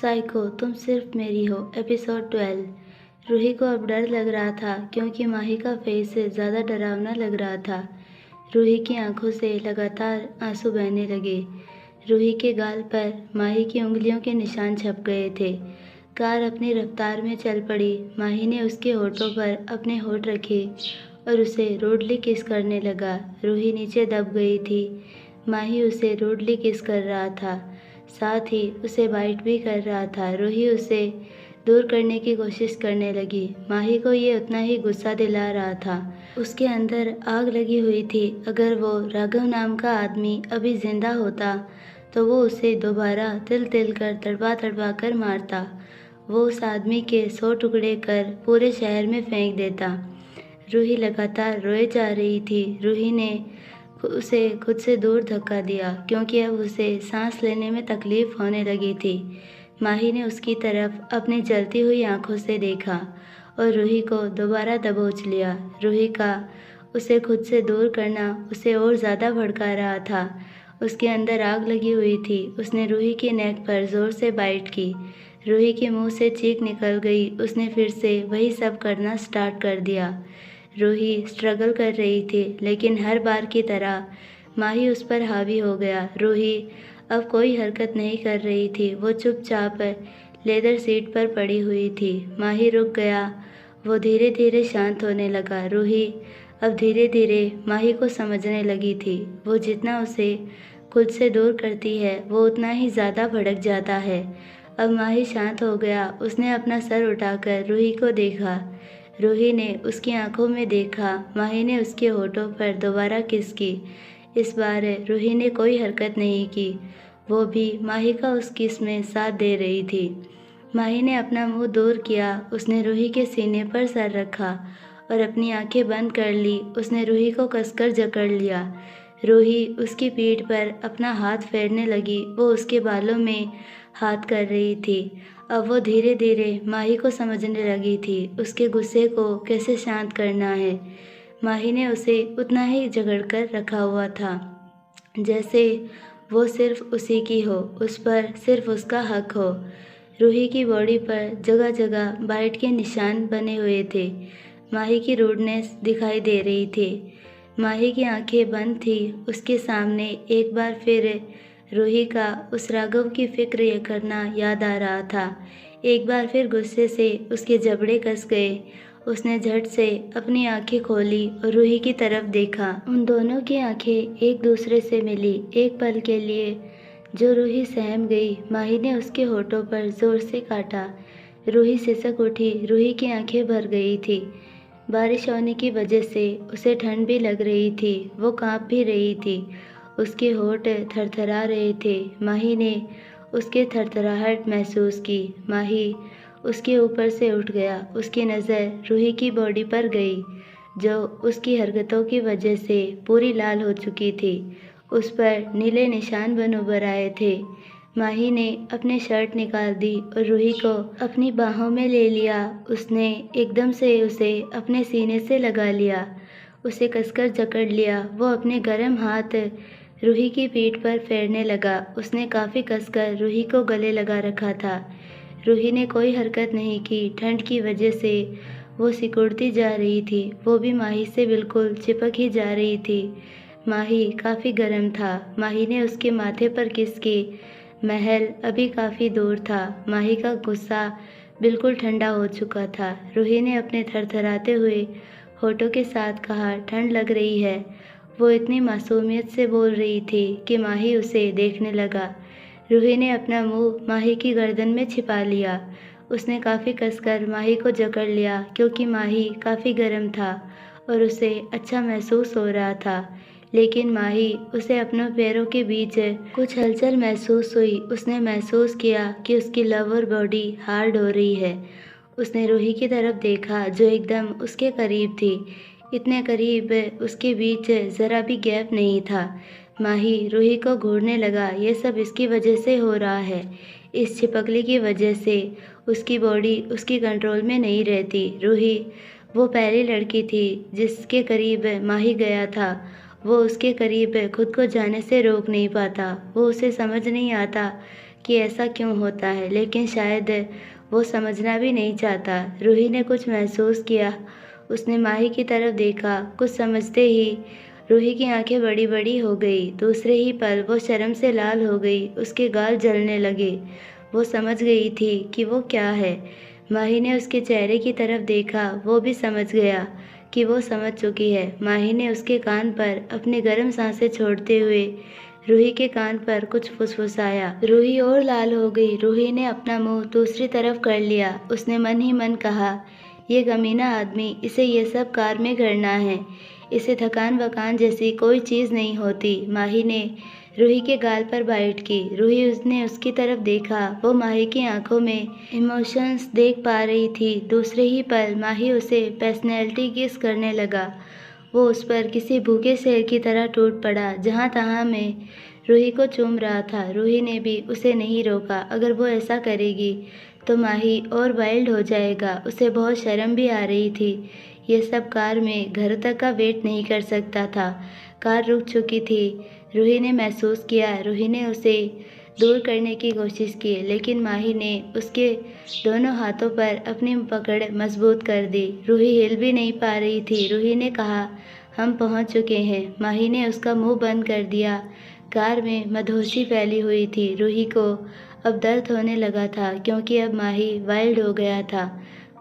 Psycho तुम सिर्फ मेरी हो एपिसोड 12। रूही को अब डर लग रहा था क्योंकि माही का फेस ज़्यादा डरावना लग रहा था। रूही की आंखों से लगातार आंसू बहने लगे। रूही के गाल पर माही की उंगलियों के निशान छप गए थे। कार अपनी रफ्तार में चल पड़ी। माही ने उसके होठों पर अपने होठ रखे और उसे रूडली किस करने लगा। रूही नीचे दब गई थी। माही उसे रूडली किस कर रहा था, साथ ही उसे बाइट भी कर रहा था। रूही उसे दूर करने की कोशिश करने लगी। माही को ये उतना ही गुस्सा दिला रहा था। उसके अंदर आग लगी हुई थी। अगर वो राघव नाम का आदमी अभी जिंदा होता तो वो उसे दोबारा तिल तिल कर तड़पा तड़पा कर मारता। वो उस आदमी के 100 टुकड़े कर पूरे शहर में फेंक देता। रूही लगातार रोए जा रही थी। रूही ने उसे खुद से दूर धक्का दिया क्योंकि अब उसे सांस लेने में तकलीफ होने लगी थी। माही ने उसकी तरफ अपनी जलती हुई आंखों से देखा और रूही को दोबारा दबोच लिया। रूही का उसे खुद से दूर करना उसे और ज़्यादा भड़का रहा था। उसके अंदर आग लगी हुई थी। उसने रूही की नेक पर ज़ोर से बाइट की। रूही के मुंह से चीख निकल गई। उसने फिर से वही सब करना स्टार्ट कर दिया। रूही स्ट्रगल कर रही थी, लेकिन हर बार की तरह माही उस पर हावी हो गया। रूही अब कोई हरकत नहीं कर रही थी। वो चुपचाप लेदर सीट पर पड़ी हुई थी। माही रुक गया। वो धीरे धीरे शांत होने लगा। रूही अब धीरे धीरे माही को समझने लगी थी। वो जितना उसे खुद से दूर करती है वो उतना ही ज़्यादा भड़क जाता है। अब माही शांत हो गया। उसने अपना सर उठाकर रूही को देखा। रूही ने उसकी आंखों में देखा। माही ने उसके होठों पर दोबारा किस की। इस बार रूही ने कोई हरकत नहीं की। वो भी माही का उस किस में साथ दे रही थी। माही ने अपना मुंह दूर किया। उसने रूही के सीने पर सर रखा और अपनी आंखें बंद कर ली। उसने रूही को कसकर जकड़ लिया। रूही उसकी पीठ पर अपना हाथ फेरने लगी। वो उसके बालों में हाथ कर रही थी। अब वो धीरे धीरे माही को समझने लगी थी। उसके गुस्से को कैसे शांत करना है। माही ने उसे उतना ही जकड़कर रखा हुआ था जैसे वो सिर्फ उसी की हो, उस पर सिर्फ उसका हक हो। रूही की बॉडी पर जगह जगह बाइट के निशान बने हुए थे। माही की रूडनेस दिखाई दे रही थी। माही की आंखें बंद थी। उसके सामने एक बार फिर रूही का उस राघव की फिक्र ये करना याद आ रहा था। एक बार फिर गुस्से से उसके जबड़े कस गए। उसने झट से अपनी आंखें खोली और रूही की तरफ देखा। उन दोनों की आंखें एक दूसरे से मिली। एक पल के लिए जो रूही सहम गई। माही ने उसके होठों पर जोर से काटा। रूही सिसक उठी। रूही की आंखें भर गई थी। बारिश होने की वजह से उसे ठंड भी लग रही थी। वो कांप भी रही थी। उसके होठ थरथरा रहे थे। माही ने उसके थरथराहट महसूस की। माही उसके ऊपर से उठ गया। उसकी नज़र रूही की बॉडी पर गई जो उसकी हरकतों की वजह से पूरी लाल हो चुकी थी। उस पर नीले निशान बन उभर आए थे। माही ने अपनी शर्ट निकाल दी और रूही को अपनी बाहों में ले लिया। उसने एकदम से उसे अपने सीने से लगा लिया, उसे कसकर जकड़ लिया। वो अपने गर्म हाथ रूही की पीठ पर फेरने लगा। उसने काफ़ी कसकर रूही को गले लगा रखा था। रूही ने कोई हरकत नहीं की। ठंड की वजह से वो सिकुड़ती जा रही थी। वो भी माही से बिल्कुल चिपक ही जा रही थी। माही काफ़ी गर्म था। माही ने उसके माथे पर किस की। महल अभी काफ़ी दूर था। माही का गुस्सा बिल्कुल ठंडा हो चुका था। रूही ने अपने थरथराते हुए होठों के साथ कहा, ठंड लग रही है। वो इतनी मासूमियत से बोल रही थी कि माही उसे देखने लगा। रूही ने अपना मुंह माही की गर्दन में छिपा लिया। उसने काफ़ी कसकर माही को जकड़ लिया क्योंकि माही काफ़ी गर्म था और उसे अच्छा महसूस हो रहा था। लेकिन माही उसे अपनों पैरों के बीच कुछ हलचल महसूस हुई। उसने महसूस किया कि उसकी लोअर बॉडी हार्ड हो रही है। उसने रूही की तरफ देखा जो एकदम उसके करीब थी। इतने करीब उसके बीच ज़रा भी गैप नहीं था। माही रूही को घूरने लगा। ये सब इसकी वजह से हो रहा है। इस छिपकली की वजह से उसकी बॉडी उसकी कंट्रोल में नहीं रहती। रूही वो पहली लड़की थी जिसके करीब माही गया था। वो उसके करीब खुद को जाने से रोक नहीं पाता। वो उसे समझ नहीं आता कि ऐसा क्यों होता है, लेकिन शायद वो समझना भी नहीं चाहता। रूही ने कुछ महसूस किया। उसने माही की तरफ देखा। कुछ समझते ही रूही की आंखें बड़ी बड़ी हो गई। दूसरे ही पल वो शर्म से लाल हो गई। उसके गाल जलने लगे। वो समझ गई थी कि वो क्या है। माही ने उसके चेहरे की तरफ देखा। वो भी समझ गया कि वो समझ चुकी है। माही ने उसके कान पर अपनी गर्म सांसें छोड़ते हुए रूही के कान पर कुछ फुसफुसाया। रूही और लाल हो गई। रूही ने अपना मुंह दूसरी तरफ कर लिया। उसने मन ही मन कहा, ये कमीना आदमी, इसे ये सब कार में करना है। इसे थकान वकान जैसी कोई चीज़ नहीं होती। माही ने रूही के गाल पर बाइट की। रूही उसने उसकी तरफ देखा। वो माही की आंखों में इमोशंस देख पा रही थी। दूसरे ही पल माही उसे पर्सनैलिटी किस करने लगा। वो उस पर किसी भूखे शेर की तरह टूट पड़ा। जहाँ तहाँ में रूही को चूम रहा था। रूही ने भी उसे नहीं रोका। अगर वो ऐसा करेगी तो माही और वाइल्ड हो जाएगा। उसे बहुत शर्म भी आ रही थी। ये सब कार में घर तक का वेट नहीं कर सकता था। कार रुक चुकी थी। रूही ने महसूस किया। रूही ने उसे दूर करने की कोशिश की, लेकिन माही ने उसके दोनों हाथों पर अपनी पकड़ मजबूत कर दी। रूही हिल भी नहीं पा रही थी। रूही ने कहा, हम पहुंच चुके हैं। माही ने उसका मुंह बंद कर दिया। कार में मदहोशी फैली हुई थी। रूही को अब दर्द होने लगा था, क्योंकि अब माही वाइल्ड हो गया था।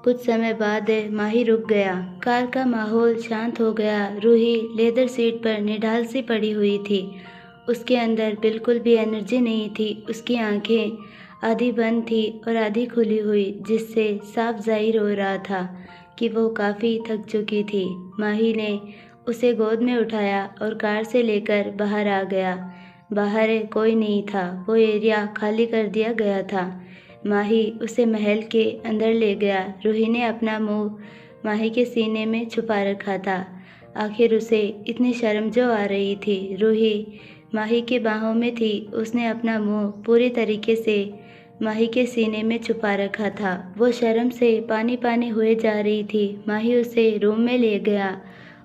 कुछ समय बाद माही रुक गया। कार का माहौल शांत हो गया। रूही लेदर सीट पर निढाल सी पड़ी हुई थी। उसके अंदर बिल्कुल भी एनर्जी नहीं थी। उसकी आंखें आधी बंद थी और आधी खुली हुई, जिससे साफ जाहिर हो रहा था कि वो काफ़ी थक चुकी थी। माही ने उसे गोद में उठाया और कार से लेकर बाहर आ गया। बाहर कोई नहीं था। वो एरिया खाली कर दिया गया था। माही उसे महल के अंदर ले गया। रूही ने अपना मुंह माही के सीने में छुपा रखा था। आखिर उसे इतनी शर्म जो आ रही थी। रूही माही के बाहों में थी। उसने अपना मुंह पूरी तरीके से माही के सीने में छुपा रखा था। वो शर्म से पानी पानी हुए जा रही थी। माही उसे रूम में ले गया।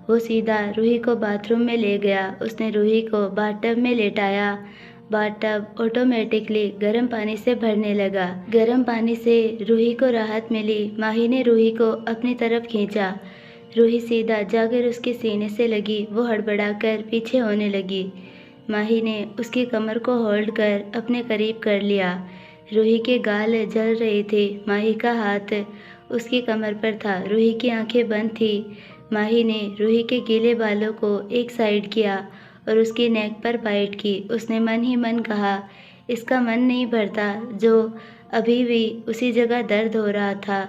वो सीधा रूही को बाथरूम में ले गया। उसने रूही को बाथटब में लेटाया। बाथटब ऑटोमेटिकली गर्म पानी से भरने लगा। गर्म पानी से रूही को राहत मिली। माही ने रूही को अपनी तरफ खींचा। रूही सीधा जाकर उसके सीने से लगी। वो हड़बड़ाकर पीछे होने लगी। माही ने उसकी कमर को होल्ड कर अपने करीब कर लिया। रूही के गाल जल रहे थे। माही का हाथ उसकी कमर पर था। रूही की आंखें बंद थी। माही ने रूही के गीले बालों को एक साइड किया और उसकी नेक पर बाइट की। उसने मन ही मन कहा, इसका मन नहीं भरता जो अभी भी उसी जगह दर्द हो रहा था।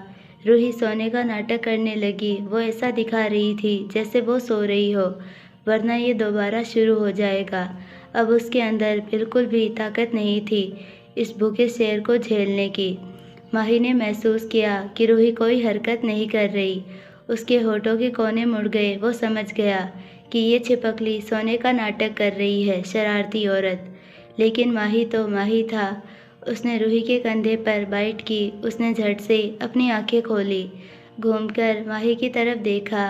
रूही सोने का नाटक करने लगी। वो ऐसा दिखा रही थी जैसे वो सो रही हो, वरना ये दोबारा शुरू हो जाएगा। अब उसके अंदर बिल्कुल भी ताकत नहीं थी इस भूखे शेर को झेलने की। माही ने महसूस किया कि रूही कोई हरकत नहीं कर रही। उसके होठों के कोने मुड़ गए। वो समझ गया कि ये छिपकली सोने का नाटक कर रही है, शरारती औरत। लेकिन माही तो माही था। उसने रूही के कंधे पर बाइट की। उसने झट से अपनी आंखें खोली। घूमकर माही की तरफ देखा।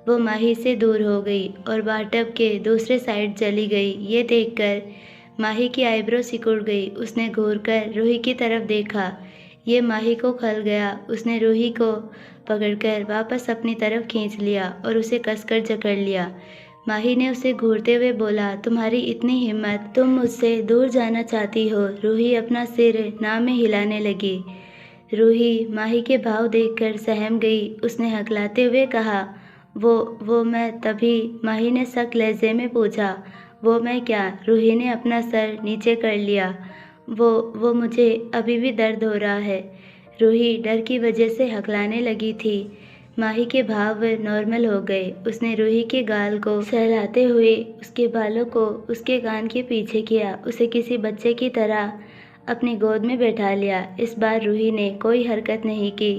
वो माही से दूर हो गई और बाथटब के दूसरे साइड चली गई। ये देखकर माही की आईब्रो सिकुड़ गई। उसने घूरकर रूही की तरफ देखा। ये माही को खल गया। उसने रूही को पकड़कर वापस अपनी तरफ खींच लिया और उसे कसकर जकड़ लिया। माही ने उसे घूरते हुए बोला, तुम्हारी इतनी हिम्मत, तुम मुझसे दूर जाना चाहती हो। रूही अपना सिर ना में हिलाने लगी। रूही माही के भाव देखकर सहम गई। उसने हकलाते हुए कहा, वो मैं। तभी माही ने सख्त लहजे में पूछा, वो मैं क्या? रूही ने अपना सर नीचे कर लिया। वो मुझे अभी भी दर्द हो रहा है। रूही डर की वजह से हकलाने लगी थी। माही के भाव नॉर्मल हो गए। उसने रूही के गाल को सहलाते हुए उसके बालों को उसके कान के पीछे किया। उसे किसी बच्चे की तरह अपनी गोद में बैठा लिया। इस बार रूही ने कोई हरकत नहीं की।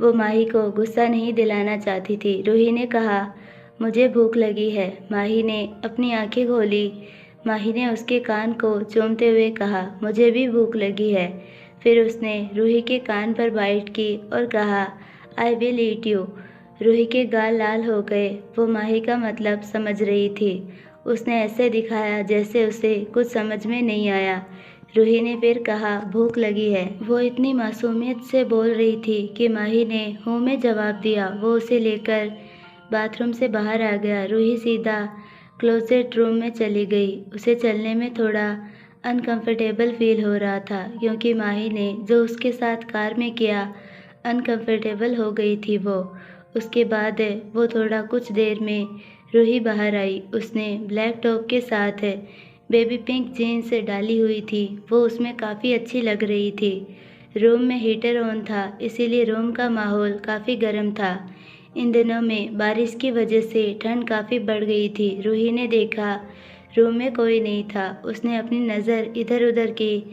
वो माही को गुस्सा नहीं दिलाना चाहती थी। रूही ने कहा, मुझे भूख लगी है। माही ने अपनी आंखें खोली। माही ने उसके कान को चूमते हुए कहा, मुझे भी भूख लगी है। फिर उसने रूही के कान पर बाइट की और कहा, I will eat you. Ruhi के गाल लाल हो गए। वो माही का मतलब समझ रही थी। उसने ऐसे दिखाया जैसे उसे कुछ समझ में नहीं आया। रूही ने फिर कहा, भूख लगी है। वो इतनी मासूमियत से बोल रही थी कि माही ने हूँ में जवाब दिया। वो उसे लेकर बाथरूम से बाहर आ गया। रूही सीधा क्लोजेट रूम में चली गई। उसे चलने में थोड़ा अनकंफर्टेबल फील हो रहा था क्योंकि माही ने जो उसके साथ कार में किया, अनकंफर्टेबल हो गई थी वो। उसके बाद वो थोड़ा कुछ देर में रूही बाहर आई। उसने ब्लैक टॉप के साथ बेबी पिंक जीन्स डाली हुई थी। वो उसमें काफ़ी अच्छी लग रही थी। रूम में हीटर ऑन था, इसीलिए रूम का माहौल काफ़ी गर्म था। इन दिनों में बारिश की वजह से ठंड काफ़ी बढ़ गई थी। रूही ने देखा रूम में कोई नहीं था। उसने अपनी नज़र इधर उधर की,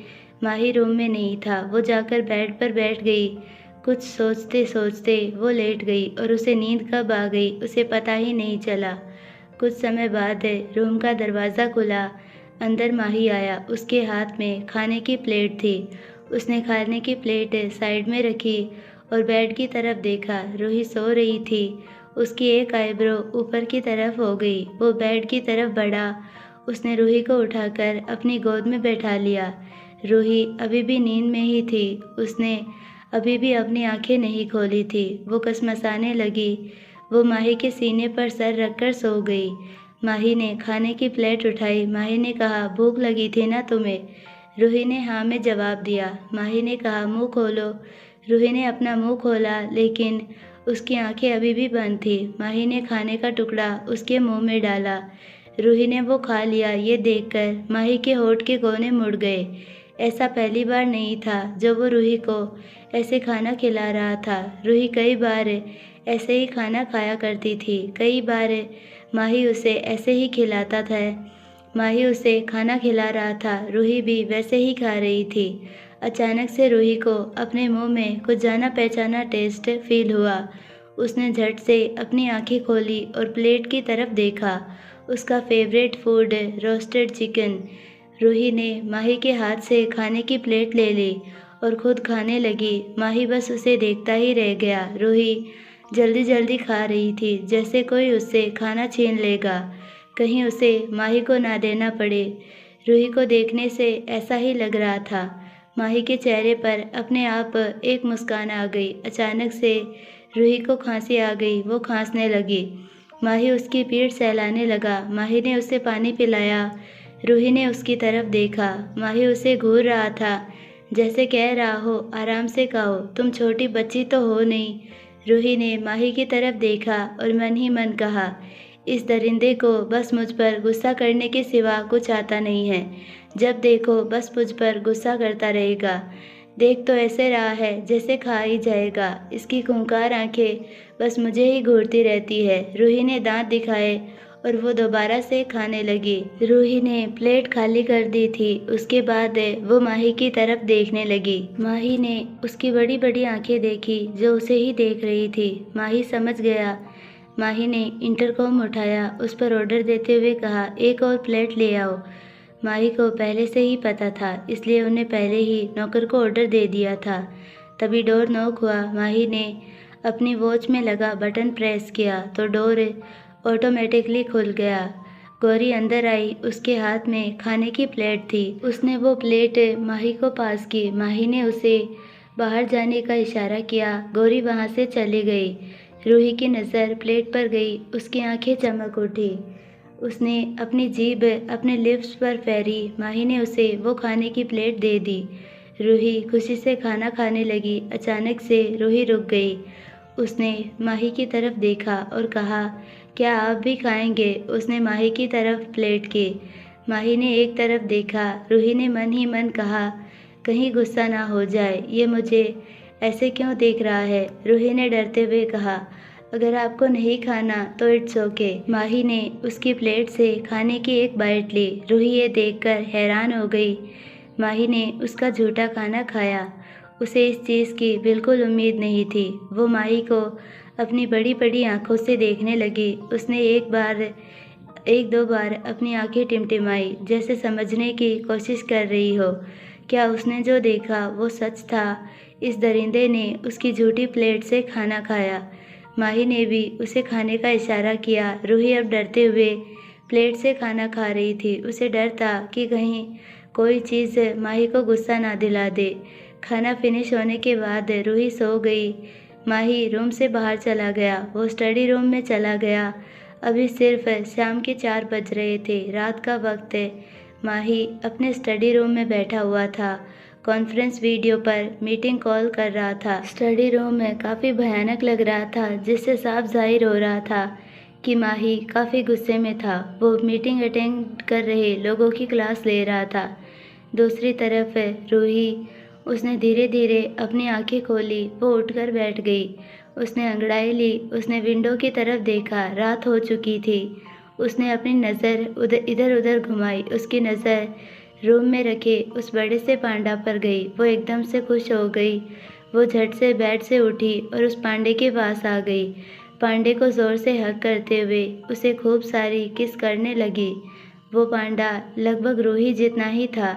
माही रूम में नहीं था। वो जाकर बेड पर बैठ गई। कुछ सोचते सोचते वो लेट गई और उसे नींद कब आ गई उसे पता ही नहीं चला। कुछ समय बाद रूम का दरवाज़ा खुला। अंदर माही आया। उसके हाथ में खाने की प्लेट थी। उसने खाने की प्लेट साइड में रखी और बेड की तरफ देखा। रूही सो रही थी। उसकी एक आईब्रो ऊपर की तरफ हो गई। वो बेड की तरफ बढ़ा। उसने रूही को उठाकर अपनी गोद में बैठा लिया। रूही अभी भी नींद में ही थी। उसने अभी भी अपनी आंखें नहीं खोली थी। वो कसमसाने लगी। वो माही के सीने पर सर रखकर सो गई। माही ने खाने की प्लेट उठाई। माही ने कहा, भूख लगी थी ना तुम्हें? रूही ने हाँ में जवाब दिया। माही ने कहा, मुंह खोलो। रूही ने अपना मुंह खोला, लेकिन उसकी आंखें अभी भी बंद थी। माही ने खाने का टुकड़ा उसके मुंह में डाला। रूही ने वो खा लिया। ये देखकर माही के होठ के कोने मुड़ गए। ऐसा पहली बार नहीं था जब वो रूही को ऐसे खाना खिला रहा था। रूही कई बार ऐसे ही खाना खाया करती थी। कई बार माही उसे ऐसे ही खिलाता था। माही उसे खाना खिला रहा था, रूही भी वैसे ही खा रही थी। अचानक से रूही को अपने मुंह में कुछ जाना पहचाना टेस्ट फील हुआ। उसने झट से अपनी आंखें खोली और प्लेट की तरफ देखा। उसका favourite food roasted chicken. Ruhi ने माही के हाथ से खाने की प्लेट ले ली और खुद खाने लगी। माही बस उसे देखता ही रह गया। रूही जल्दी जल्दी खा रही थी, जैसे कोई उससे खाना छीन लेगा, कहीं उसे माही को ना देना पड़े। रूही को देखने से ऐसा ही लग रहा था। माही के चेहरे पर अपने आप एक मुस्कान आ गई। अचानक से रूही को खांसी आ गई। वो खांसने लगी। माही उसकी पीठ सहलाने लगा। माही ने उसे पानी पिलाया। रूही ने उसकी तरफ देखा। माही उसे घूर रहा था, जैसे कह रहा हो, आराम से खाओ, तुम छोटी बच्ची तो हो नहीं। रूही ने माही की तरफ देखा और मन ही मन कहा, इस दरिंदे को बस मुझ पर गुस्सा करने के सिवा कुछ आता नहीं है। जब देखो बस मुझ पर गुस्सा करता रहेगा। देख तो ऐसे रहा है जैसे खा ही जाएगा। इसकी खूंखार आंखें बस मुझे ही घूरती रहती है। रूही ने दांत दिखाए और वो दोबारा से खाने लगी। रूही ने प्लेट खाली कर दी थी। उसके बाद वो माही की तरफ देखने लगी। माही ने उसकी बड़ी बड़ी आंखें देखी जो उसे ही देख रही थी। माही समझ गया। माही ने इंटरकॉम उठाया, उस पर ऑर्डर देते हुए कहा, एक और प्लेट ले आओ। माही को पहले से ही पता था, इसलिए उन्हें पहले ही नौकर को ऑर्डर दे दिया था। तभी डोर नॉक हुआ। माही ने अपनी वॉच में लगा बटन प्रेस किया तो डोर ऑटोमेटिकली खुल गया। गौरी अंदर आई। उसके हाथ में खाने की प्लेट थी। उसने वो प्लेट माही को पास की। माही ने उसे बाहर जाने का इशारा किया। गौरी वहाँ से चली गई। रूही की नज़र प्लेट पर गई। उसकी आंखें चमक उठी। उसने अपनी जीभ अपने लिप्स पर फेरी। माही ने उसे वो खाने की प्लेट दे दी। रूही खुशी से खाना खाने लगी। अचानक से रूही रुक गई। उसने माही की तरफ देखा और कहा, क्या आप भी खाएंगे? उसने माही की तरफ प्लेट की। माही ने एक तरफ देखा। रूही ने मन ही मन कहा, कहीं गुस्सा ना हो जाए, ये मुझे ऐसे क्यों देख रहा है? रूही ने डरते हुए कहा, अगर आपको नहीं खाना तो इट्स ओके। माही ने उसकी प्लेट से खाने की एक बाइट ली। रूही ये देखकर हैरान हो गई। माही ने उसका झूठा खाना खाया। उसे इस चीज़ की बिल्कुल उम्मीद नहीं थी। वो माही को अपनी बड़ी बड़ी आंखों से देखने लगी। उसने एक दो बार अपनी आंखें टिमटिमाई, जैसे समझने की कोशिश कर रही हो। क्या उसने जो देखा वो सच था? इस दरिंदे ने उसकी झूठी प्लेट से खाना खाया। माही ने भी उसे खाने का इशारा किया। रूही अब डरते हुए प्लेट से खाना खा रही थी। उसे डर था कि कहीं कोई चीज़ माही को गुस्सा ना दिला दे। खाना फिनिश होने के बाद रूही सो गई। माही रूम से बाहर चला गया। वो स्टडी रूम में चला गया। अभी सिर्फ शाम के 4 बज रहे थे, रात का वक्त है। माही अपने स्टडी रूम में बैठा हुआ था। कॉन्फ्रेंस वीडियो पर मीटिंग कॉल कर रहा था। स्टडी रूम में काफ़ी भयानक लग रहा था, जिससे साफ जाहिर हो रहा था कि माही काफ़ी गुस्से में था। वो मीटिंग अटेंड कर रहे लोगों की क्लास ले रहा था। दूसरी तरफ रूही, उसने धीरे धीरे अपनी आंखें खोली। वो उठकर बैठ गई। उसने अंगड़ाई ली। उसने विंडो की तरफ देखा। रात हो चुकी थी। उसने अपनी नज़र इधर उधर घुमाई। उसकी नज़र रूम में रखे उस बड़े से पांडा पर गई। वो एकदम से खुश हो गई। वो झट से बेड से उठी और उस पांडे के पास आ गई। पांडे को ज़ोर से हग करते हुए उसे खूब सारी किस करने लगी। वो पांडा लगभग रूही जितना ही था।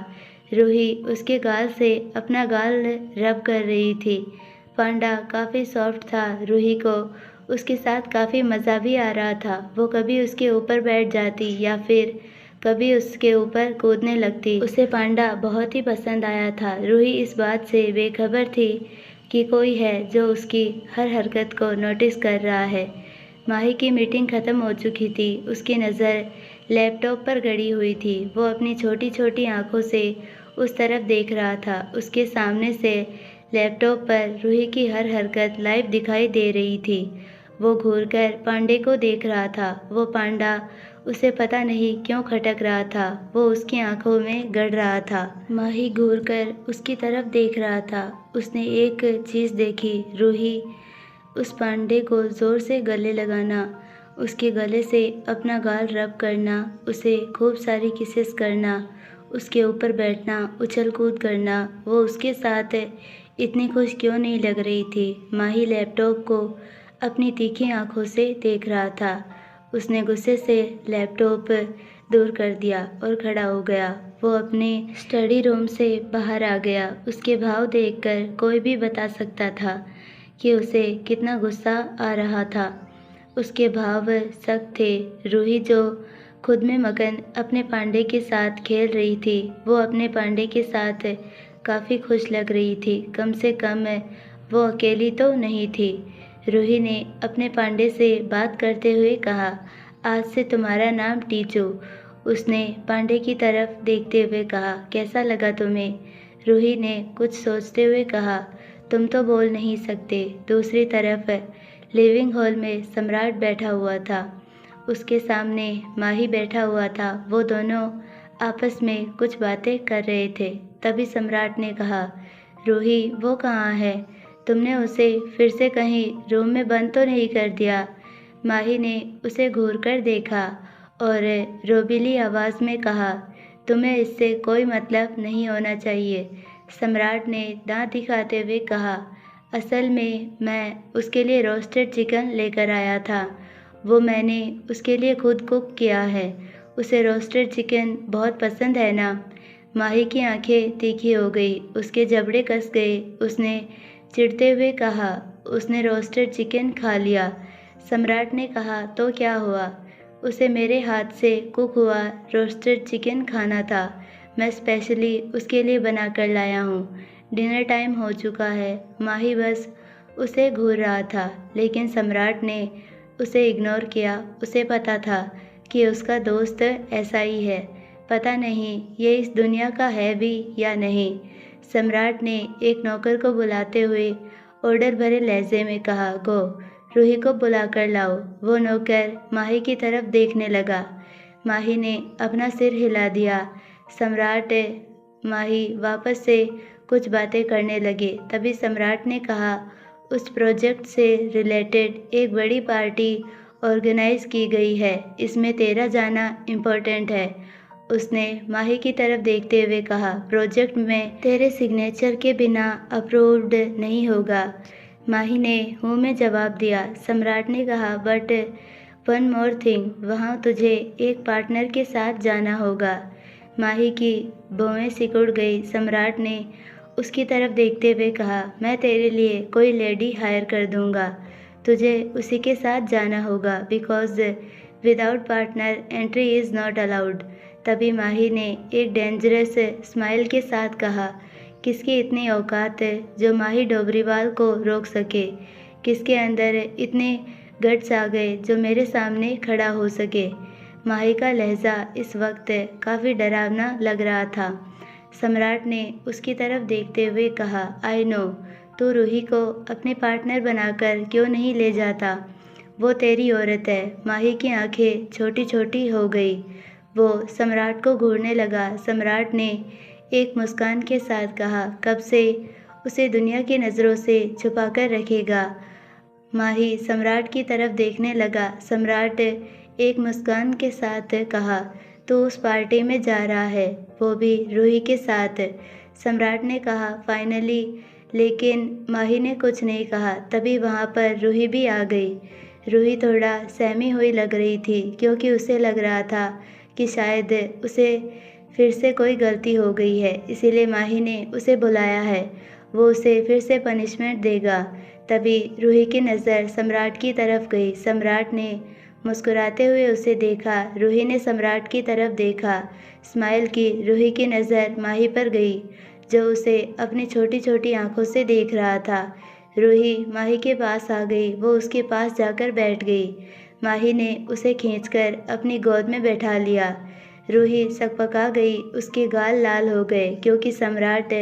रूही उसके गाल से अपना गाल रब कर रही थी। पांडा काफ़ी सॉफ्ट था। रूही को उसके साथ काफ़ी मज़ा भी आ रहा था। वो कभी उसके ऊपर बैठ जाती या फिर कभी उसके ऊपर कूदने लगती। उसे पांडा बहुत ही पसंद आया था। रूही इस बात से बेखबर थी कि कोई है जो उसकी हर हरकत को नोटिस कर रहा है। माही की मीटिंग ख़त्म हो चुकी थी। उसकी नज़र लैपटॉप पर गड़ी हुई थी। वो अपनी छोटी छोटी आंखों से उस तरफ देख रहा था। उसके सामने से लैपटॉप पर रूही की हर हरकत लाइव दिखाई दे रही थी। वो घूरकर पांडे को देख रहा था। वो पांडा उसे पता नहीं क्यों खटक रहा था। वो उसकी आंखों में गड़ रहा था। माही घूरकर उसकी तरफ देख रहा था। उसने एक चीज़ देखी। रूही उस पांडे को ज़ोर से गले लगाना, उसके गले से अपना गाल रब करना, उसे खूब सारी किसेस करना, उसके ऊपर बैठना, उछल कूद करना। वो उसके साथ इतनी खुश क्यों नहीं लग रही थी। माही लैपटॉप को अपनी तीखी आंखों से देख रहा था। उसने गुस्से से लैपटॉप दूर कर दिया और खड़ा हो गया। वो अपने स्टडी रूम से बाहर आ गया। उसके भाव देखकर कोई भी बता सकता था कि उसे कितना गुस्सा आ रहा था। उसके भाव सख्त थे। रूही जो खुद में मगन अपने पांडे के साथ खेल रही थी, वो अपने पांडे के साथ काफ़ी खुश लग रही थी। कम से कम वो अकेली तो नहीं थी। रूही ने अपने पांडे से बात करते हुए कहा, आज से तुम्हारा नाम टीचू। उसने पांडे की तरफ देखते हुए कहा, कैसा लगा तुम्हें? रूही ने कुछ सोचते हुए कहा, तुम तो बोल नहीं सकते। दूसरी तरफ लिविंग हॉल में सम्राट बैठा हुआ था। उसके सामने माही बैठा हुआ था। वो दोनों आपस में कुछ बातें कर रहे थे। तभी सम्राट ने कहा, रूही वो कहाँ है? तुमने उसे फिर से कहीं रूम में बंद तो नहीं कर दिया? माही ने उसे घूरकर देखा और रोबीली आवाज़ में कहा, तुम्हें इससे कोई मतलब नहीं होना चाहिए। सम्राट ने दांत दिखाते हुए कहा, असल में मैं उसके लिए रोस्टेड चिकन लेकर आया था। वो मैंने उसके लिए खुद कुक किया है। उसे रोस्टेड चिकन बहुत पसंद है ना? माही की आंखें तीखी हो गई। उसके जबड़े कस गए। उसने चिढ़ते हुए कहा, उसने रोस्टेड चिकन खा लिया। सम्राट ने कहा, तो क्या हुआ? उसे मेरे हाथ से कुक हुआ रोस्टेड चिकन खाना था। मैं स्पेशली उसके लिए बना कर लाया हूँ। डिनर टाइम हो चुका है। माही बस उसे घूर रहा था, लेकिन सम्राट ने उसे इग्नोर किया। उसे पता था कि उसका दोस्त ऐसा ही है। पता नहीं ये इस दुनिया का है भी या नहीं। सम्राट ने एक नौकर को बुलाते हुए ऑर्डर भरे लहजे में कहा, गो रूही को बुला कर लाओ। वो नौकर माही की तरफ देखने लगा। माही ने अपना सिर हिला दिया। सम्राट माही वापस से कुछ बातें करने लगे। तभी सम्राट ने कहा, उस प्रोजेक्ट से रिलेटेड एक बड़ी पार्टी ऑर्गेनाइज की गई है। इसमें तेरा जाना इम्पोर्टेंट है। उसने माही की तरफ देखते हुए कहा, प्रोजेक्ट में तेरे सिग्नेचर के बिना अप्रूव्ड नहीं होगा। माही ने हूँ में जवाब दिया। सम्राट ने कहा, बट वन मोर थिंग, वहाँ तुझे एक पार्टनर के साथ जाना होगा। माही की भौहें सिकुड़ गई। सम्राट ने उसकी तरफ देखते हुए कहा, मैं तेरे लिए कोई लेडी हायर कर दूंगा। तुझे उसी के साथ जाना होगा, because without partner entry is not allowed. तभी माही ने एक डेंजरस स्माइल के साथ कहा, किसकी इतनी औकात है जो माही डोबरीवाल को रोक सके? किसके अंदर इतने गट्स आ गए जो मेरे सामने खड़ा हो सके? माही का लहजा इस वक्त काफ़ी डरावना लग रहा था। सम्राट ने उसकी तरफ देखते हुए कहा, आई नो, तू रूही को अपने पार्टनर बनाकर क्यों नहीं ले जाता? वो तेरी औरत है। माही की आंखें छोटी छोटी हो गई। वो सम्राट को घूरने लगा। सम्राट ने एक मुस्कान के साथ कहा, कब से उसे दुनिया की नज़रों से छुपाकर रखेगा? माही सम्राट की तरफ देखने लगा। सम्राट एक मुस्कान के साथ कहा, तू उस पार्टी में जा रहा है, वो भी रूही के साथ? सम्राट ने कहा, फाइनली। लेकिन माही ने कुछ नहीं कहा। तभी वहाँ पर रूही भी आ गई। रूही थोड़ा सहमी हुई लग रही थी क्योंकि उसे लग रहा था कि शायद उसे फिर से कोई गलती हो गई है, इसीलिए माही ने उसे बुलाया है। वो उसे फिर से पनिशमेंट देगा। तभी रूही की नज़र सम्राट की तरफ गई। सम्राट ने मुस्कुराते हुए उसे देखा। रूही ने सम्राट की तरफ देखा, स्माइल की। रूही की नज़र माही पर गई जो उसे अपनी छोटी छोटी आंखों से देख रहा था। रूही माही के पास आ गई। वो उसके पास जाकर बैठ गई। माही ने उसे खींचकर अपनी गोद में बैठा लिया। रूही सकपका गई। उसके गाल लाल हो गए क्योंकि सम्राट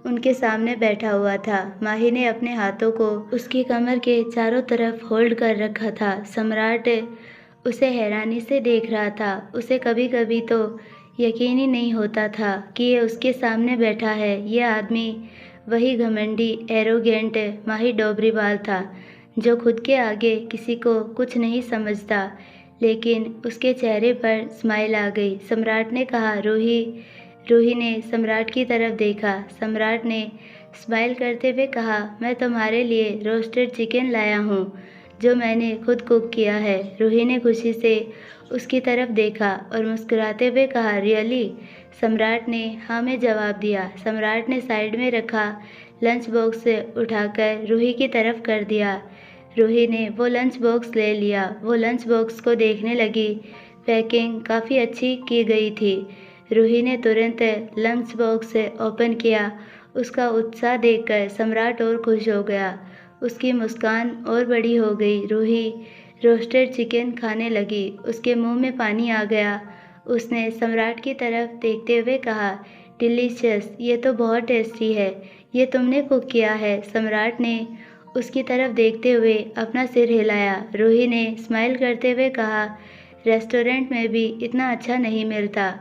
उनके सामने बैठा हुआ था। माही ने अपने हाथों को उसकी कमर के चारों तरफ होल्ड कर रखा था। सम्राट उसे हैरानी से देख रहा था। उसे कभी कभी तो यकीन ही नहीं होता था कि ये उसके सामने बैठा है। ये आदमी वही घमंडी एरोगेंट माही डोबरीवाल था जो खुद के आगे किसी को कुछ नहीं समझता। लेकिन उसके चेहरे पर स्माइल आ गई। सम्राट ने कहा, रूही। रूही ने सम्राट की तरफ देखा। सम्राट ने स्माइल करते हुए कहा, मैं तुम्हारे लिए रोस्टेड चिकन लाया हूँ जो मैंने खुद कुक किया है। रूही ने खुशी से उसकी तरफ देखा और मुस्कुराते हुए कहा, रियली? सम्राट ने हाँ में जवाब दिया। सम्राट ने साइड में रखा लंच बॉक्स उठाकर रूही की तरफ कर दिया। रूही ने वो लंच बॉक्स ले लिया। वो लंच बॉक्स को देखने लगी। पैकिंग काफ़ी अच्छी की गई थी। रूही ने तुरंत लंच बॉक्स ओपन किया। उसका उत्साह देखकर सम्राट और खुश हो गया। उसकी मुस्कान और बड़ी हो गई। रूही रोस्टेड चिकन खाने लगी। उसके मुंह में पानी आ गया। उसने सम्राट की तरफ देखते हुए कहा, डिलीशियस, ये तो बहुत टेस्टी है। ये तुमने कुक किया है? सम्राट ने उसकी तरफ देखते हुए अपना सिर हिलाया। रूही ने स्माइल करते हुए कहा, रेस्टोरेंट में भी इतना अच्छा नहीं मिलता।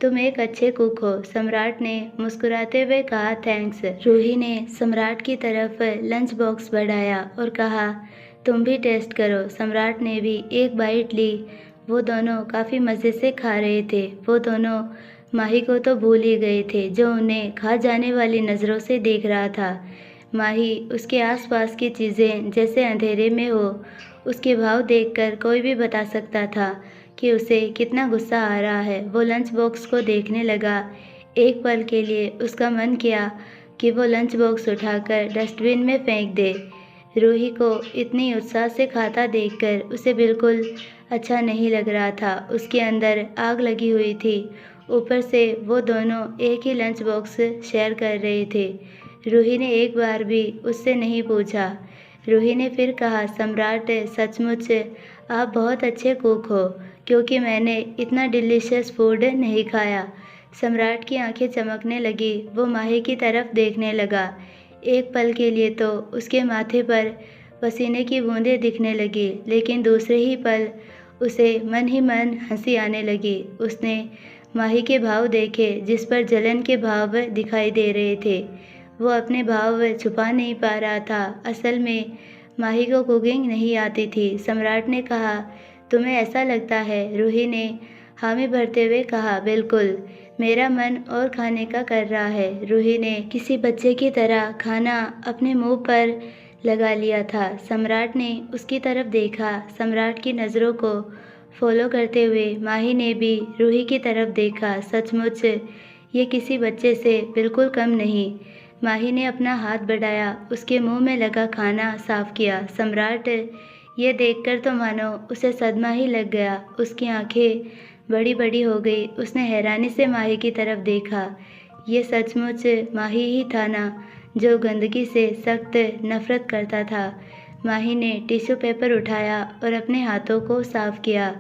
तुम एक अच्छे कुक हो। सम्राट ने मुस्कुराते हुए कहा, थैंक्स। रूही ने सम्राट की तरफ लंच बॉक्स बढ़ाया और कहा, तुम भी टेस्ट करो। सम्राट ने भी एक बाइट ली। वो दोनों काफ़ी मज़े से खा रहे थे। वो दोनों माही को तो भूल ही गए थे जो उन्हें खा जाने वाली नज़रों से देख रहा था। माही उसके आसपास की चीज़ें जैसे अंधेरे में हो। उसके भाव देखकर कोई भी बता सकता था कि उसे कितना गुस्सा आ रहा है। वो लंच बॉक्स को देखने लगा। एक पल के लिए उसका मन किया कि वो लंच बॉक्स उठाकर डस्टबिन में फेंक दे। रूही को इतनी उत्साह से खाता देखकर उसे बिल्कुल अच्छा नहीं लग रहा था। उसके अंदर आग लगी हुई थी। ऊपर से वो दोनों एक ही लंच बॉक्स शेयर कर रहे थे। रूही ने एक बार भी उससे नहीं पूछा। रूही ने फिर कहा, सम्राट, सचमुच आप बहुत अच्छे कुक हो क्योंकि मैंने इतना डिलीशियस फूड नहीं खाया। सम्राट की आंखें चमकने लगी। वो माही की तरफ देखने लगा। एक पल के लिए तो उसके माथे पर पसीने की बूंदें दिखने लगी, लेकिन दूसरे ही पल उसे मन ही मन हंसी आने लगी। उसने माही के भाव देखे जिस पर जलन के भाव दिखाई दे रहे थे। वो अपने भाव छुपा नहीं पा रहा था। असल में माही को कुकिंग नहीं आती थी। सम्राट ने कहा, तुम्हें ऐसा लगता है? रूही ने हामी भरते हुए कहा, बिल्कुल, मेरा मन और खाने का कर रहा है। रूही ने किसी बच्चे की तरह खाना अपने मुंह पर लगा लिया था। सम्राट ने उसकी तरफ देखा। सम्राट की नज़रों को फॉलो करते हुए माही ने भी रूही की तरफ देखा। सचमुच ये किसी बच्चे से बिल्कुल कम नहीं। माही ने अपना हाथ बढ़ाया, उसके मुंह में लगा खाना साफ किया। सम्राट ये देखकर तो मानो उसे सदमा ही लग गया। उसकी आंखें बड़ी बड़ी हो गई। उसने हैरानी से माही की तरफ देखा। ये सचमुच माही ही था ना, जो गंदगी से सख्त नफरत करता था। माही ने टिश्यू पेपर उठाया और अपने हाथों को साफ किया।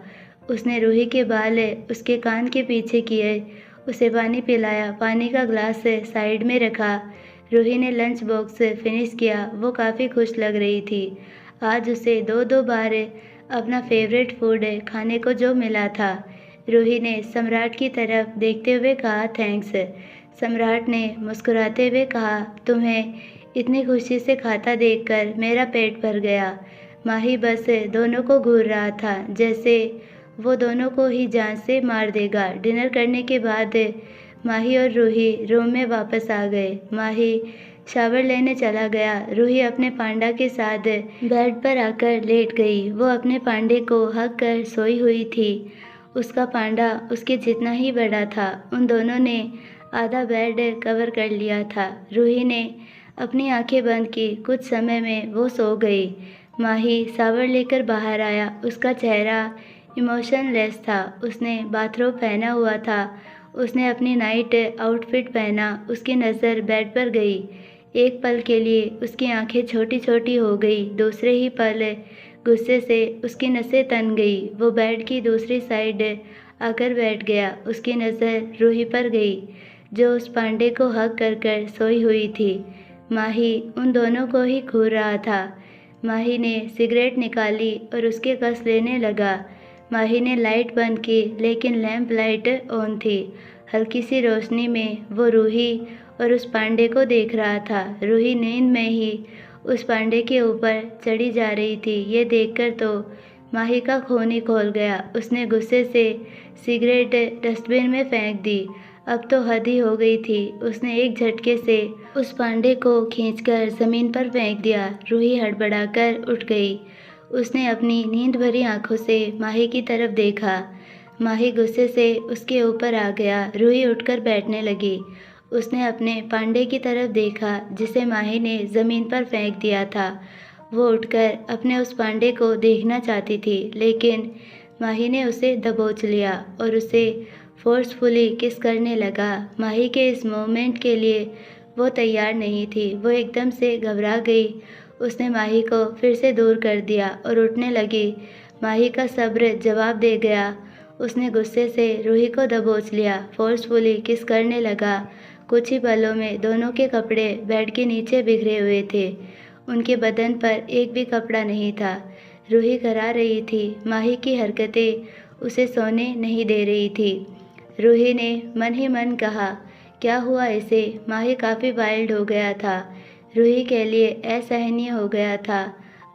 उसने रूही के बाल उसके कान के पीछे किए, उसे पानी पिलाया, पानी का ग्लास साइड में रखा। रूही ने लंच बॉक्स फिनिश किया। वो काफ़ी खुश लग रही थी। आज उसे दो दो बार अपना फेवरेट फूड खाने को जो मिला था। रूही ने सम्राट की तरफ देखते हुए कहा, थैंक्स। सम्राट ने मुस्कुराते हुए कहा, तुम्हें इतनी खुशी से खाता देखकर मेरा पेट भर गया। माही बस दोनों को घूर रहा था, जैसे वो दोनों को ही जान से मार देगा। डिनर करने के बाद माही और रूही रूम में वापस आ गए। माही शावर लेने चला गया। रूही अपने पांडा के साथ बेड पर आकर लेट गई। वो अपने पांडे को हक कर सोई हुई थी। उसका पांडा उसके जितना ही बड़ा था। उन दोनों ने आधा बेड कवर कर लिया था। रूही ने अपनी आंखें बंद की। कुछ समय में वो सो गई। माही शावर लेकर बाहर आया। उसका चेहरा इमोशनलेस था। उसने बाथरोब पहना हुआ था। उसने अपनी नाइट आउटफिट पहना। उसकी नज़र बेड पर गई। एक पल के लिए उसकी आंखें छोटी छोटी हो गई। दूसरे ही पल गुस्से से उसकी नसें तन गई। वो बेड की दूसरी साइड आकर बैठ गया। उसकी नज़र रूही पर गई, जो उस पांडे को हक कर कर सोई हुई थी। माही उन दोनों को ही घूर रहा था। माही ने सिगरेट निकाली और उसके कस लेने लगा। माही ने लाइट बंद की, लेकिन लैंप लाइट ऑन थी। हल्की सी रोशनी में वो रूही और उस पांडे को देख रहा था। रूही नींद में ही उस पांडे के ऊपर चढ़ी जा रही थी। ये देखकर तो माही का खून ही खौल गया। उसने गुस्से से सिगरेट डस्टबिन में फेंक दी। अब तो हद ही हो गई थी। उसने एक झटके से उस पांडे को खींचकर ज़मीन पर फेंक दिया। रूही हड़बड़ाकर उठ गई। उसने अपनी नींद भरी आंखों से माही की तरफ देखा। माही गुस्से से उसके ऊपर आ गया। रूही उठकर बैठने लगी। उसने अपने पांडे की तरफ देखा, जिसे माही ने ज़मीन पर फेंक दिया था। वो उठकर अपने उस पांडे को देखना चाहती थी, लेकिन माही ने उसे दबोच लिया और उसे फोर्सफुली किस करने लगा। माही के इस मोमेंट के लिए वो तैयार नहीं थी। वो एकदम से घबरा गई। उसने माही को फिर से दूर कर दिया और उठने लगी। माही का सब्र जवाब दे गया। उसने गुस्से से रूही को दबोच लिया, फोर्सफुली किस करने लगा। कुछ ही पलों में दोनों के कपड़े बेड के नीचे बिखरे हुए थे। उनके बदन पर एक भी कपड़ा नहीं था। रूही घबरा रही थी। माही की हरकतें उसे सोने नहीं दे रही थी। रूही ने मन ही मन कहा, क्या हुआ इसे? माही काफ़ी वाइल्ड हो गया था। रूही के लिए असहनीय हो गया था।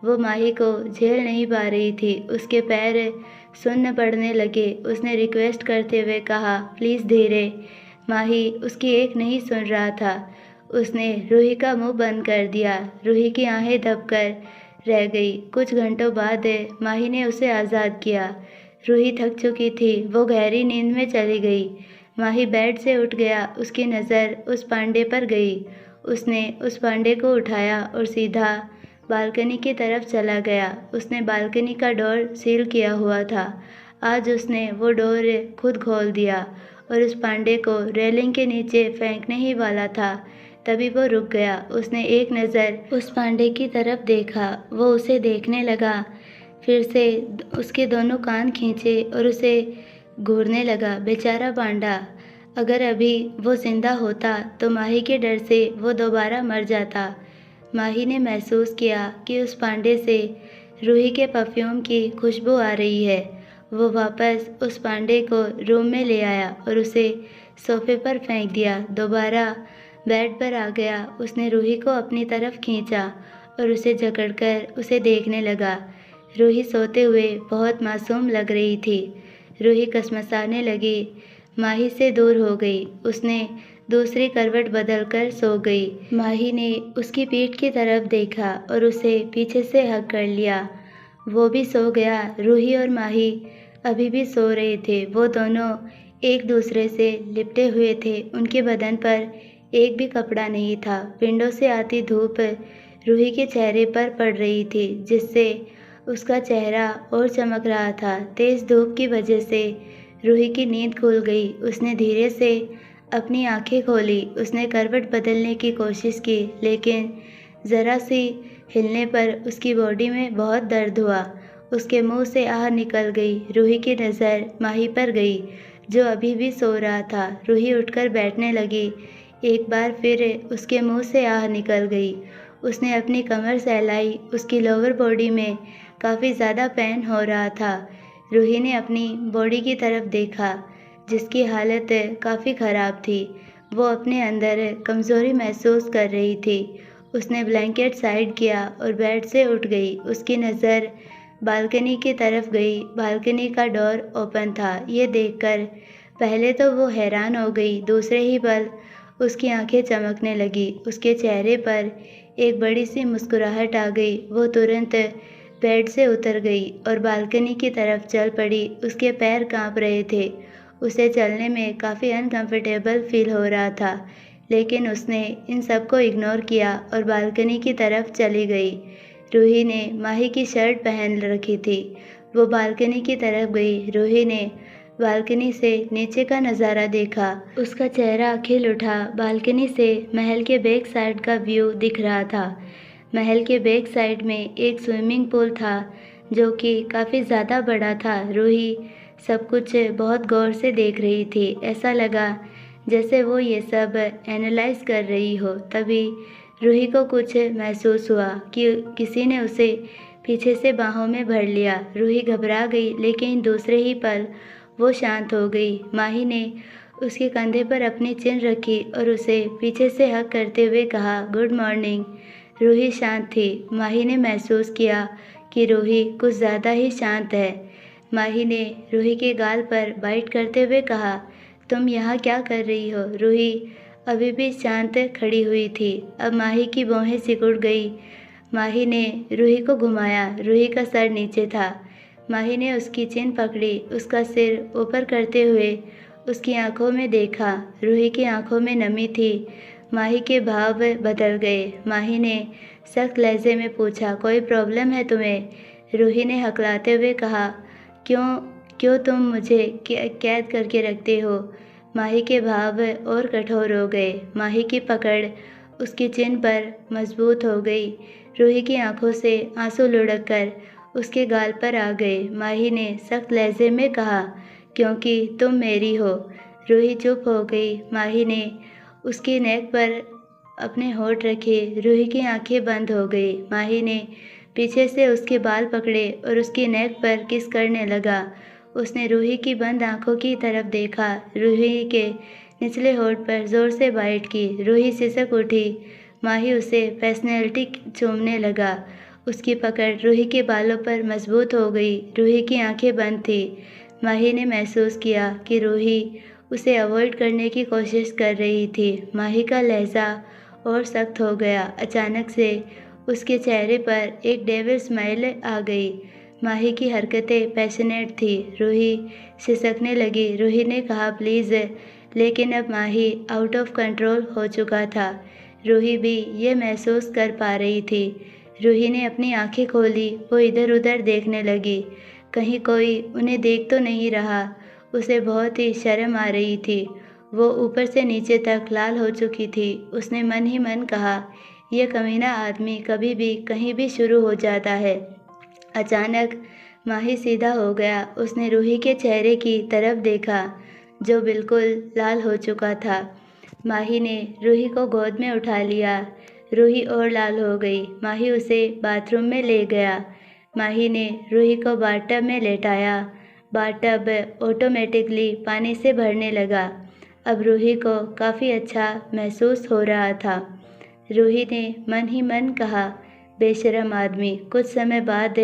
वो माही को झेल नहीं पा रही थी। उसके पैर सुन्न पड़ने लगे। उसने रिक्वेस्ट करते हुए कहा, प्लीज़ धीरे। माही उसकी एक नहीं सुन रहा था। उसने रूही का मुंह बंद कर दिया। रूही की आंखें दबकर रह गई। कुछ घंटों बाद माही ने उसे आज़ाद किया। रूही थक चुकी थी। वो गहरी नींद में चली गई। माही बेड से उठ गया। उसकी नज़र उस पांडे पर गई। उसने उस पांडे को उठाया और सीधा बालकनी की तरफ चला गया। उसने बालकनी का डोर सील किया हुआ था। आज उसने वो डोर खुद खोल दिया और उस पांडे को रेलिंग के नीचे फेंकने ही वाला था। तभी वो रुक गया। उसने एक नज़र उस पांडे की तरफ देखा। वो उसे देखने लगा। फिर से उसके दोनों कान खींचे और उसे घूरने लगा। बेचारा पांडा, अगर अभी वो जिंदा होता तो माही के डर से वो दोबारा मर जाता। माही ने महसूस किया कि उस पांडे से रूही के परफ्यूम की खुशबू आ रही है। वो वापस उस पांडे को रूम में ले आया और उसे सोफे पर फेंक दिया। दोबारा बेड पर आ गया। उसने रूही को अपनी तरफ खींचा और उसे जकड़कर उसे देखने लगा। रूही सोते हुए बहुत मासूम लग रही थी। रूही कसमसाने लगी। माही से दूर हो गई। उसने दूसरी करवट बदलकर सो गई। माही ने उसकी पीठ की तरफ देखा और उसे पीछे से हग कर लिया। वो भी सो गया। रूही और माही अभी भी सो रहे थे। वो दोनों एक दूसरे से लिपटे हुए थे। उनके बदन पर एक भी कपड़ा नहीं था। विंडो से आती धूप रूही के चेहरे पर पड़ रही थी, जिससे उसका चेहरा और चमक रहा था। तेज धूप की वजह से रूही की नींद खुल गई। उसने धीरे से अपनी आंखें खोली। उसने करवट बदलने की कोशिश की, लेकिन ज़रा सी हिलने पर उसकी बॉडी में बहुत दर्द हुआ। उसके मुंह से आह निकल गई। रूही की नज़र माही पर गई, जो अभी भी सो रहा था। रूही उठकर बैठने लगी। एक बार फिर उसके मुंह से आह निकल गई। उसने अपनी कमर सहलाई। उसकी लोअर बॉडी में काफ़ी ज़्यादा पेन हो रहा था। रूही ने अपनी बॉडी की तरफ देखा, जिसकी हालत काफ़ी ख़राब थी। वो अपने अंदर कमज़ोरी महसूस कर रही थी। उसने ब्लैंकेट साइड किया और बेड से उठ गई। उसकी नज़र बालकनी की तरफ गई। बालकनी का डोर ओपन था। ये देखकर पहले तो वो हैरान हो गई, दूसरे ही पल उसकी आंखें चमकने लगी। उसके चेहरे पर एक बड़ी सी मुस्कुराहट आ गई। वो तुरंत बेड से उतर गई और बालकनी की तरफ चल पड़ी। उसके पैर कांप रहे थे। उसे चलने में काफ़ी अनकंफर्टेबल फील हो रहा था, लेकिन उसने इन सबको इग्नोर किया और बालकनी की तरफ चली गई। रूही ने माही की शर्ट पहन रखी थी। वो बालकनी की तरफ गई। रूही ने बालकनी से नीचे का नज़ारा देखा। उसका चेहरा खिल उठा। बालकनी से महल के बैक साइड का व्यू दिख रहा था। महल के बैक साइड में एक स्विमिंग पूल था, जो कि काफ़ी ज़्यादा बड़ा था। रूही सब कुछ बहुत गौर से देख रही थी। ऐसा लगा जैसे वो ये सब एनालाइज कर रही हो। तभी रूही को कुछ महसूस हुआ कि किसी ने उसे पीछे से बाहों में भर लिया। रूही घबरा गई, लेकिन दूसरे ही पल वो शांत हो गई। माही ने उसके कंधे पर अपनी चिन रखी और उसे पीछे से हक करते हुए कहा, गुड मॉर्निंग। रूही शांत थी। माही ने महसूस किया कि रूही कुछ ज़्यादा ही शांत है। माही ने रूही के गाल पर बाइट करते हुए कहा, तुम यहाँ क्या कर रही हो? रूही अभी भी शांत खड़ी हुई थी। अब माही की भौहें सिकुड़ गई। माही ने रूही को घुमाया। रूही का सर नीचे था। माही ने उसकी चिन पकड़ी। उसका सिर ऊपर करते हुए उसकी आंखों में देखा। रूही की आंखों में नमी थी। माही के भाव बदल गए। माही ने सख्त लहजे में पूछा, कोई प्रॉब्लम है तुम्हें? रूही ने हकलाते हुए कहा, क्यों क्यों तुम मुझे कैद करके रखते हो? माही के भाव और कठोर हो गए। माही की पकड़ उसकी चिन पर मजबूत हो गई। रूही की आंखों से आंसू लुढ़क कर उसके गाल पर आ गए। माही ने सख्त लहजे में कहा, क्योंकि तुम मेरी हो। रूही चुप हो गई। माही ने उसकी नेक पर अपने होठ रखे। रूही की आंखें बंद हो गई। माही ने पीछे से उसके बाल पकड़े और उसकी नेक पर किस करने लगा। उसने रूही की बंद आंखों की तरफ देखा। रूही के निचले होठ पर जोर से बाइट की। रूही सिसक उठी। माही उसे पर्सनैलिटी चूमने लगा। उसकी पकड़ रूही के बालों पर मजबूत हो गई। रूही की आंखें बंद थी। माही ने महसूस किया कि रूही उसे अवॉइड करने की कोशिश कर रही थी। माही का लहजा और सख्त हो गया। अचानक से उसके चेहरे पर एक डेविल स्माइल आ गई। माही की हरकतें पैशनेट थी। रूही सिसकने लगी। रूही ने कहा, प्लीज़, लेकिन अब माही आउट ऑफ कंट्रोल हो चुका था। रूही भी ये महसूस कर पा रही थी। रूही ने अपनी आंखें खोली। वो इधर उधर देखने लगी, कहीं कोई उन्हें देख तो नहीं रहा। उसे बहुत ही शर्म आ रही थी। वो ऊपर से नीचे तक लाल हो चुकी थी। उसने मन ही मन कहा, यह कमीना आदमी कभी भी कहीं भी शुरू हो जाता है। अचानक माही सीधा हो गया। उसने रूही के चेहरे की तरफ देखा, जो बिल्कुल लाल हो चुका था। माही ने रूही को गोद में उठा लिया। रूही और लाल हो गई। माही उसे बाथरूम में ले गया। माही ने रूही को बाथटब में लेटाया। बाथटब ऑटोमेटिकली पानी से भरने लगा। अब रूही को काफ़ी अच्छा महसूस हो रहा था। रूही ने मन ही मन कहा, बेशरम आदमी। कुछ समय बाद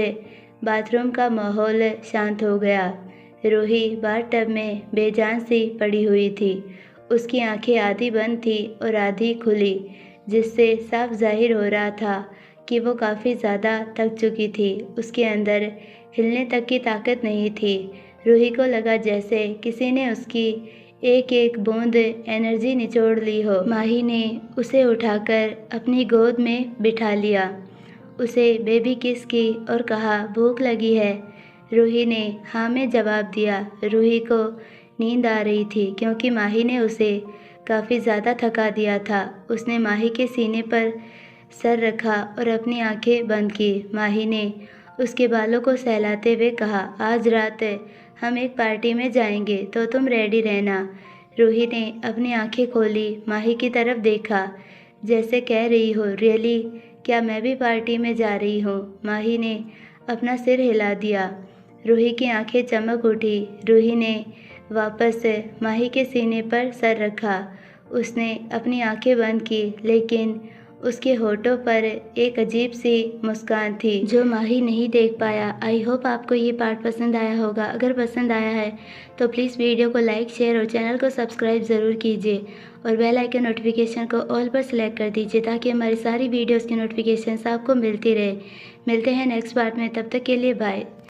बाथरूम का माहौल शांत हो गया। रूही बाथटब में बेजान सी पड़ी हुई थी। उसकी आंखें आधी बंद थी और आधी खुली, जिससे साफ जाहिर हो रहा था कि वो काफ़ी ज़्यादा थक चुकी थी। उसके अंदर हिलने तक की ताकत नहीं थी। रूही को लगा जैसे किसी ने उसकी एक एक बूंद एनर्जी निचोड़ ली हो। माही ने उसे उठाकर अपनी गोद में बिठा लिया। उसे बेबी किस की और कहा, भूख लगी है? रूही ने हाँ में जवाब दिया। रूही को नींद आ रही थी क्योंकि माही ने उसे काफ़ी ज़्यादा थका दिया था। उसने माही के सीने पर सर रखा और अपनी आंखें बंद की। माही ने उसके बालों को सहलाते हुए कहा, आज रात हम एक पार्टी में जाएंगे तो तुम रेडी रहना। रूही ने अपनी आंखें खोली, माही की तरफ देखा, जैसे कह रही हो, रियली क्या मैं भी पार्टी में जा रही हूँ? माही ने अपना सिर हिला दिया। रूही की आंखें चमक उठी। रूही ने वापस माही के सीने पर सर रखा। उसने अपनी आंखें बंद की, लेकिन उसके होठों पर एक अजीब सी मुस्कान थी जो माही नहीं देख पाया। आई होप आपको ये पार्ट पसंद आया होगा। अगर पसंद आया है तो प्लीज़ वीडियो को लाइक, शेयर और चैनल को सब्सक्राइब ज़रूर कीजिए और बेल आइकन नोटिफिकेशन को ऑल पर सेलेक्ट कर दीजिए ताकि हमारी सारी वीडियोज़ की नोटिफिकेशंस आपको मिलती रहे। मिलते हैं नेक्स्ट पार्ट में, तब तक के लिए बाय।